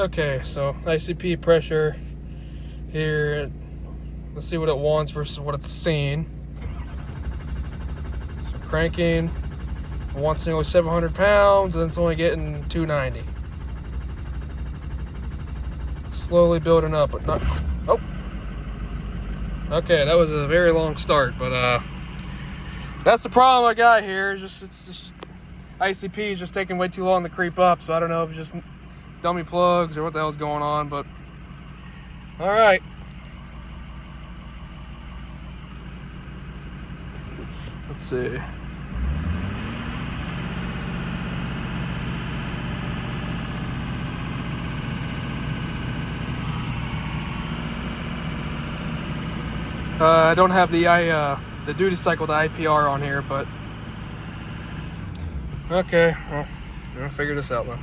Okay, so ICP pressure here. Let's see what it wants versus what it's seeing. So cranking, it wants nearly 700 pounds, and it's only getting 290. Slowly building up, but not. Oh, okay, that was a very long start, but that's the problem I got here. It's just ICP is just taking way too long to creep up. So I don't know if it's just dummy plugs or what the hell's going on, but all right. Let's see. I don't have the duty cycle, the IPR on here, but okay, well, we'll figure this out then.